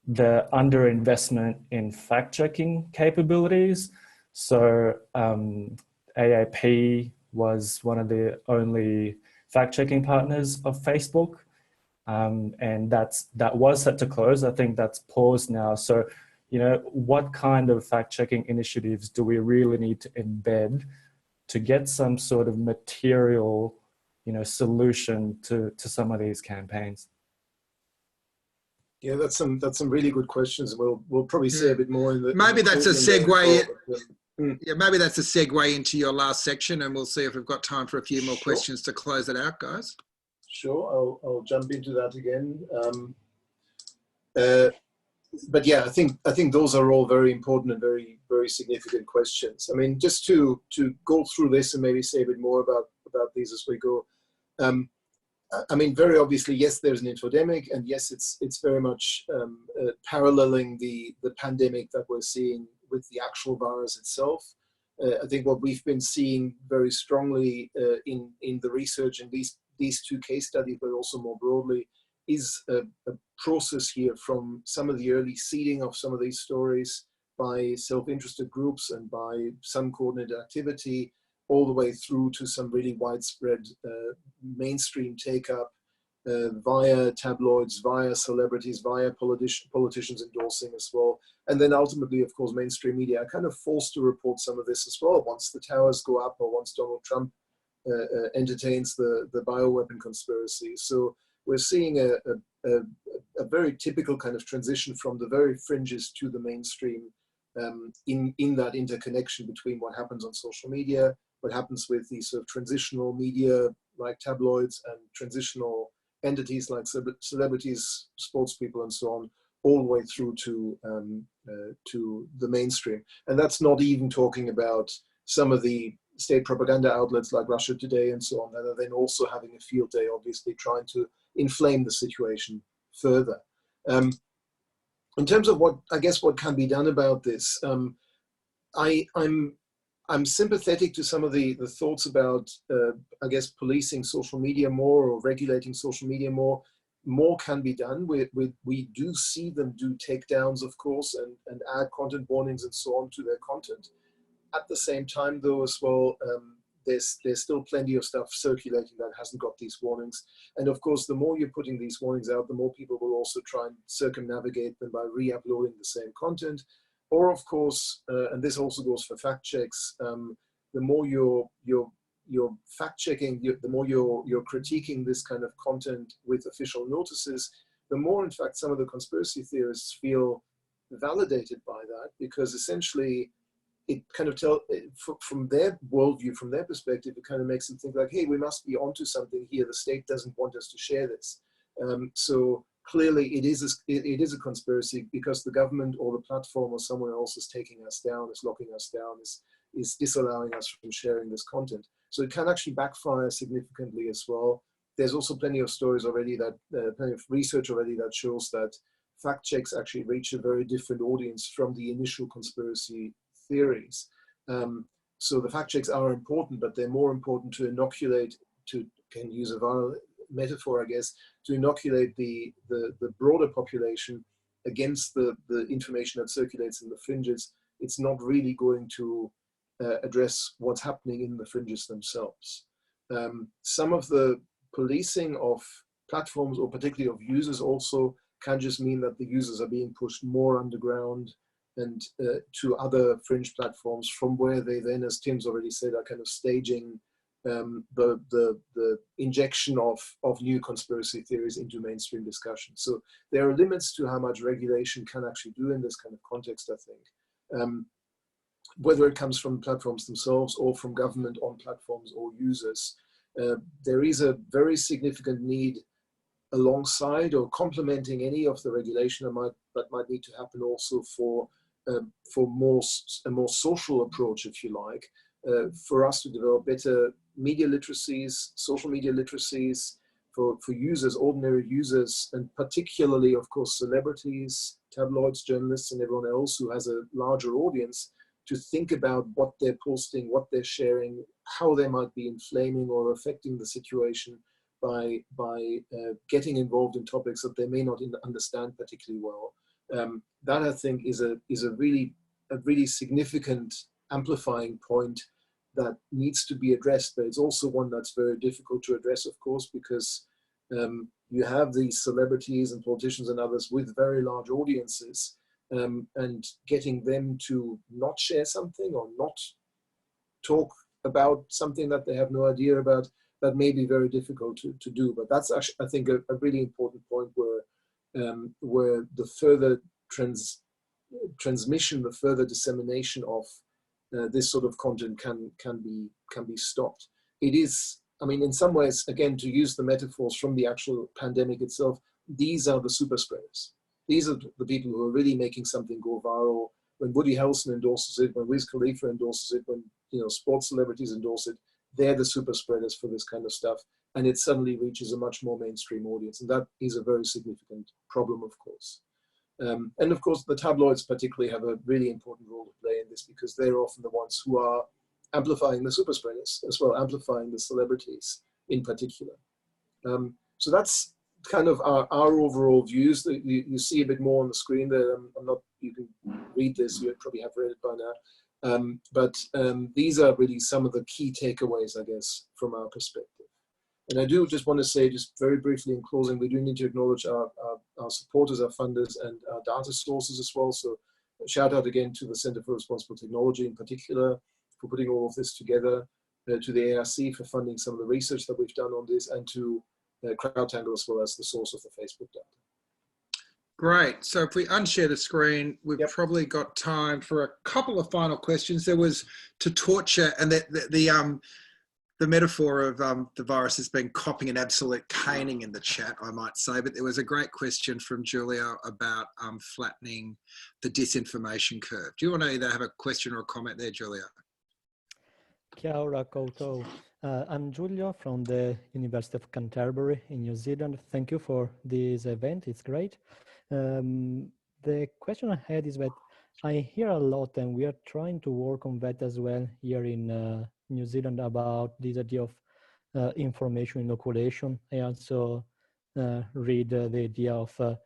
the underinvestment in fact-checking capabilities. So AAP was one of the only fact-checking partners of Facebook, and that was set to close. I think that's paused now. So, what kind of fact-checking initiatives do we really need to embed to get some sort of material solution to some of these campaigns? Yeah, that's some really good questions. We'll probably say a bit more in the. Maybe that's a segue. Yeah, maybe that's a segue into your last section, and we'll see if we've got time for a few more questions to close it out, guys. Sure, I'll jump into that again. But yeah, I think those are all very important and very, very significant questions. I mean, just to go through this and maybe say a bit more about these as we go. I mean, very obviously, yes, there's an infodemic, and yes, it's very much paralleling the pandemic that we're seeing with the actual virus itself. I think what we've been seeing very strongly in the research in these two case studies, but also more broadly, is a process here from some of the early seeding of some of these stories by self-interested groups and by some coordinated activity, all the way through to some really widespread mainstream take-up via tabloids, via celebrities, via politicians endorsing as well. And then ultimately, of course, mainstream media are kind of forced to report some of this as well once the towers go up or once Donald Trump entertains the bioweapon conspiracy. So we're seeing a very typical kind of transition from the very fringes to the mainstream in that interconnection between what happens on social media, what happens with these sort of transitional media like tabloids and transitional entities like celebrities, sports people, and so on, all the way through to the mainstream. And that's not even talking about some of the state propaganda outlets like Russia Today and so on, that are then also having a field day, obviously trying to inflame the situation further. In terms of what can be done about this, I'm sympathetic to some of the thoughts about, I guess, policing social media more or regulating social media more. More can be done. We do see them do takedowns, of course, and add content warnings and so on to their content. At the same time, though, as well, there's still plenty of stuff circulating that hasn't got these warnings. And of course, the more you're putting these warnings out, the more people will also try and circumnavigate them by re-uploading the same content. Or of course, and this also goes for fact checks, the more you're fact checking, the more you're critiquing this kind of content with official notices, the more, in fact, some of the conspiracy theorists feel validated by that, because essentially it kind of from their worldview, from their perspective, it kind of makes them think like, hey, we must be onto something here. The state doesn't want us to share this. So clearly it is a conspiracy because the government or the platform or someone else is taking us down, is locking us down, is disallowing us from sharing this content. So it can actually backfire significantly as well. There's also plenty of stories already plenty of research already that shows that fact checks actually reach a very different audience from the initial conspiracy theories. So the fact checks are important, but they're more important to inoculate, can use a viral metaphor, I guess, to inoculate the broader population against the information that circulates in the fringes. It's not really going to address what's happening in the fringes themselves. Some of the policing of platforms, or particularly of users, also can just mean that the users are being pushed more underground and to other fringe platforms, from where they then, as Tim's already said, are kind of staging the injection of new conspiracy theories into mainstream discussion. So there are limits to how much regulation can actually do in this kind of context, I think. Whether it comes from platforms themselves or from government on platforms or users, there is a very significant need alongside or complementing any of the regulation that might need to happen also for a more social approach, if you like, for us to develop better media literacies, social media literacies for users, ordinary users, and particularly, of course, celebrities, tabloids, journalists, and everyone else who has a larger audience, to think about what they're posting, what they're sharing, how they might be inflaming or affecting the situation by getting involved in topics that they may not understand particularly well. That, I think, is a really significant amplifying point that needs to be addressed, but it's also one that's very difficult to address, of course, because you have these celebrities and politicians and others with very large audiences, and getting them to not share something or not talk about something that they have no idea about, that may be very difficult to do. But that's actually, I think, a really important point where the further transmission, the further dissemination of this sort of content can be stopped. It is, I mean, in some ways, again, to use the metaphors from the actual pandemic itself, these are the super spreaders. These are the people who are really making something go viral. When Woody Harrelson endorses it, when Wiz Khalifa endorses it, when sports celebrities endorse it, they're the super spreaders for this kind of stuff, and it suddenly reaches a much more mainstream audience, and that is a very significant problem, of course. And of course, the tabloids particularly have a really important role to play in this, because they're often the ones who are amplifying the super spreaders as well, amplifying the celebrities in particular. So that's kind of our overall views. You see a bit more on the screen there. You can read this, you probably have read it by now. But these are really some of the key takeaways, I guess, from our perspective. And I do just want to say, just very briefly in closing, we do need to acknowledge our supporters, our funders, and our data sources as well. So shout out again to the Center for Responsible Technology in particular for putting all of this together, to the ARC for funding some of the research that we've done on this, and to CrowdTangle as well as the source of the Facebook data. Great. So if we unshare the screen, we've probably got time for a couple of final questions. There was to torture, and the metaphor of the virus has been copping an absolute caning in the chat, I might say. But there was a great question from Julia about flattening the disinformation curve. Do you want to either have a question or a comment there, Julia? Kia ora koutou. I'm Giulio from the University of Canterbury in New Zealand. Thank you for this event. It's great. The question I had is that I hear a lot, and we are trying to work on that as well here in New Zealand, about this idea of information inoculation. I also read the idea of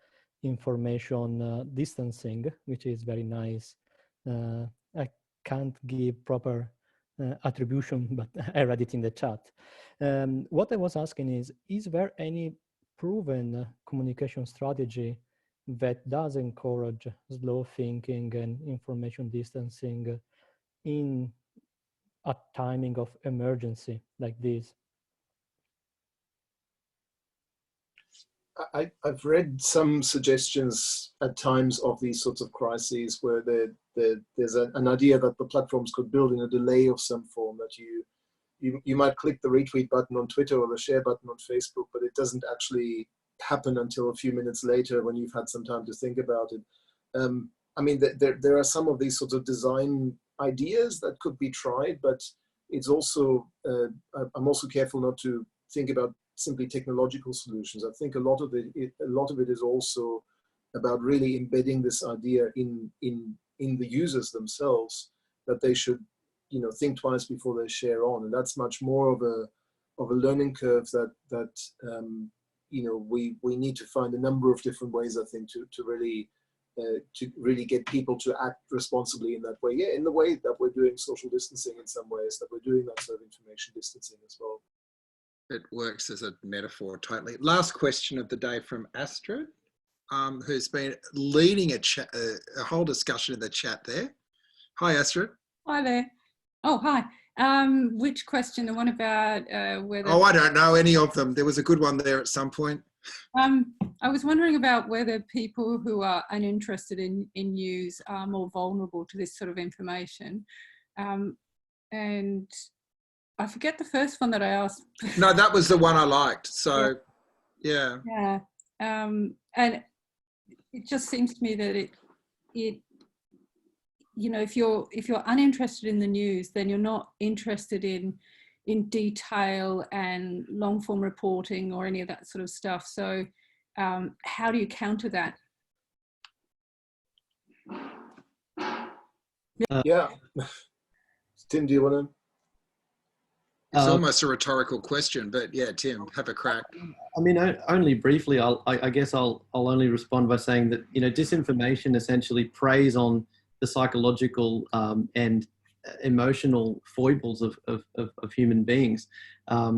information distancing, which is very nice. I can't give proper attribution, but I read it in the chat. What I was asking is there any proven communication strategy that does encourage slow thinking and information distancing in a timing of emergency like this? I've read some suggestions at times of these sorts of crises where there's an idea that the platforms could build in a delay of some form, that you might click the retweet button on Twitter or the share button on Facebook, but it doesn't actually happen until a few minutes later when you've had some time to think about it. I mean, there are some of these sorts of design ideas that could be tried, but it's also, I'm also careful not to think about simply technological solutions. I think a lot of it is also about really embedding this idea in the users themselves, that they should, think twice before they share on, and that's much more of a learning curve that we need to find a number of different ways, I think, to really get people to act responsibly in that way. Yeah, in the way that we're doing social distancing in some ways, that we're doing that sort of information distancing as well. It works as a metaphor, totally. Last question of the day from Astrid, who's been leading a whole discussion in the chat there. Hi, Astrid. Hi there. Oh, hi. Which question? The one about whether... Oh, I don't know any of them. There was a good one there at some point. I was wondering about whether people who are uninterested in news are more vulnerable to this sort of information. And I forget the first one that I asked. No, that was the one I liked. So, yeah. Yeah. And it just seems to me that it if you're uninterested in the news, then you're not interested in detail and long form reporting or any of that sort of stuff. So how do you counter that? Yeah. Tim, do you want to? It's almost a rhetorical question, but yeah, Tim, have a crack. I mean, only briefly. I guess I'll only respond by saying that disinformation essentially preys on the psychological and emotional foibles of human beings.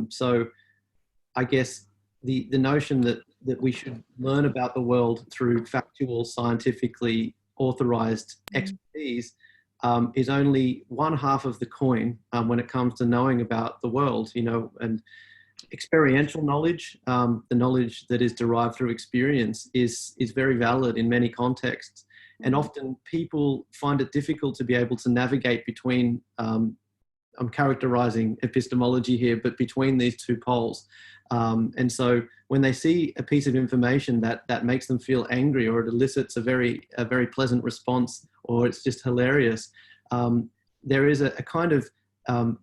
So I guess the notion that we should learn about the world through factual, scientifically authorized expertise is only one half of the coin when it comes to knowing about the world, and experiential knowledge, the knowledge that is derived through experience is very valid in many contexts. And often people find it difficult to be able to navigate between, I'm characterizing epistemology here, but between these two poles. And so when they see a piece of information that makes them feel angry, or it elicits a very pleasant response, or it's just hilarious, there is a kind of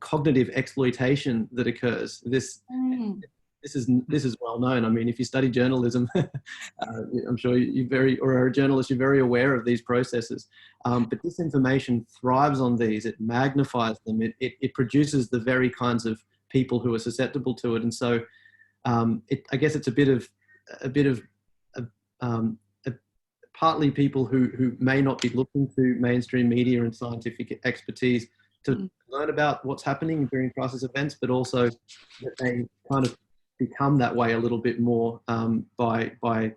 cognitive exploitation that occurs. This is well known. I mean, if you study journalism, I'm sure or are a journalist, you're very aware of these processes. But disinformation thrives on these. It magnifies them. It produces the very kinds of people who are susceptible to it. And so, I guess it's a bit of partly people who may not be looking to mainstream media and scientific expertise to learn about what's happening during crisis events, but also that they kind of become that way a little bit more by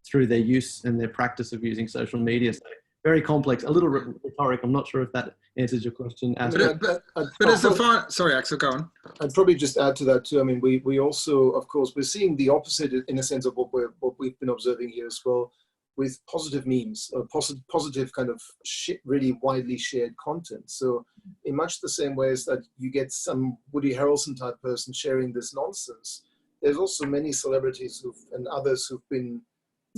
through their use and their practice of using social media. So very complex, a little rhetoric. I'm not sure if that answers your question. But as the sorry, Axel, go on. I'd probably just add to that too. I mean, we also, of course, we're seeing the opposite in a sense of what we've been observing here as well, with positive memes, positive kind of really widely shared content. So in much the same way as that you get some Woody Harrelson type person sharing this nonsense, there's also many celebrities and others who've been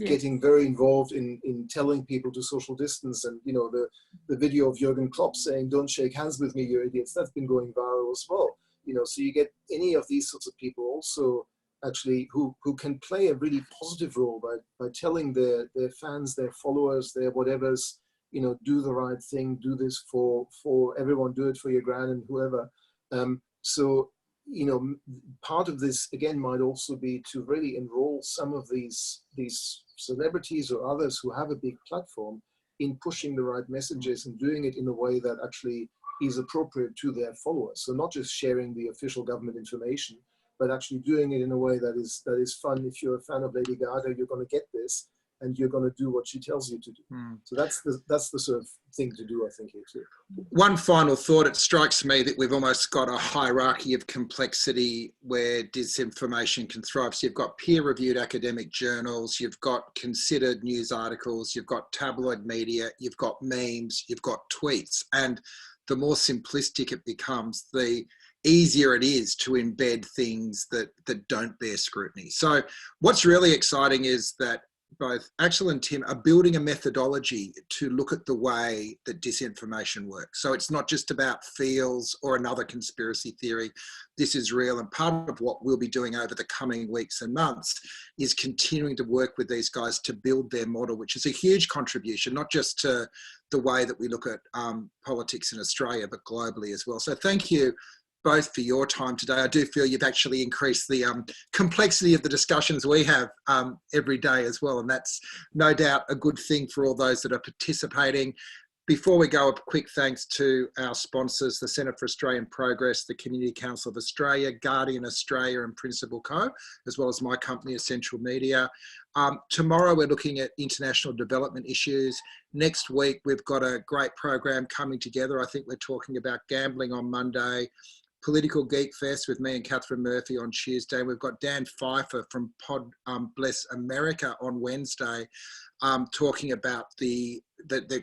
getting very involved in telling people to social distance. And, the video of Jürgen Klopp saying, "Don't shake hands with me, you idiots," that's been going viral as well. So you get any of these sorts of people also actually who can play a really positive role by telling their fans, their followers, their whatevers, do the right thing, do this for everyone, do it for your gran and whoever. So part of this again might also be to really enroll some of these celebrities or others who have a big platform in pushing the right messages and doing it in a way that actually is appropriate to their followers. So not just sharing the official government information, but actually doing it in a way that is fun. If you're a fan of Lady Gaga, you're going to get this. and you're going to do what she tells you to do. So that's the sort of thing to do, I think, here too. One final thought, it strikes me that we've almost got a hierarchy of complexity where disinformation can thrive. So you've got peer-reviewed academic journals, you've got considered news articles, you've got tabloid media, you've got memes, you've got tweets. And the more simplistic it becomes, the easier it is to embed things that don't bear scrutiny. So what's really exciting is that both Axel and Tim are building a methodology to look at the way that disinformation works. So it's not just about feels or another conspiracy theory. This is real. And part of what we'll be doing over the coming weeks and months is continuing to work with these guys to build their model, which is a huge contribution, not just to the way that we look at politics in Australia, but globally as well. So thank you both for your time today. I do feel you've actually increased the complexity of the discussions we have every day as well. And that's no doubt a good thing for all those that are participating. Before we go, a quick thanks to our sponsors, the Centre for Australian Progress, the Community Council of Australia, Guardian Australia and Principal Co, as well as my company, Essential Media. Tomorrow we're looking at international development issues. Next week we've got a great program coming together. I think we're talking about gambling on Monday, Political Geek Fest with me and Catherine Murphy on Tuesday. We've got Dan Pfeiffer from Pod Bless America on Wednesday, talking about the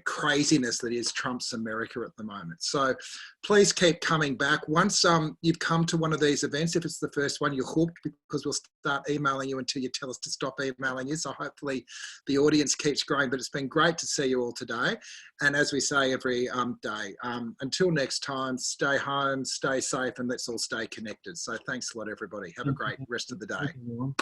craziness that is Trump's America at the moment. So please keep coming back. Once you've come to one of these events, if it's the first one, you're hooked, because we'll start emailing you until you tell us to stop emailing you. So hopefully the audience keeps growing, but it's been great to see you all today. And as we say every day, until next time, stay home, stay safe, and let's all stay connected. So thanks a lot, everybody. Have a great rest of the day.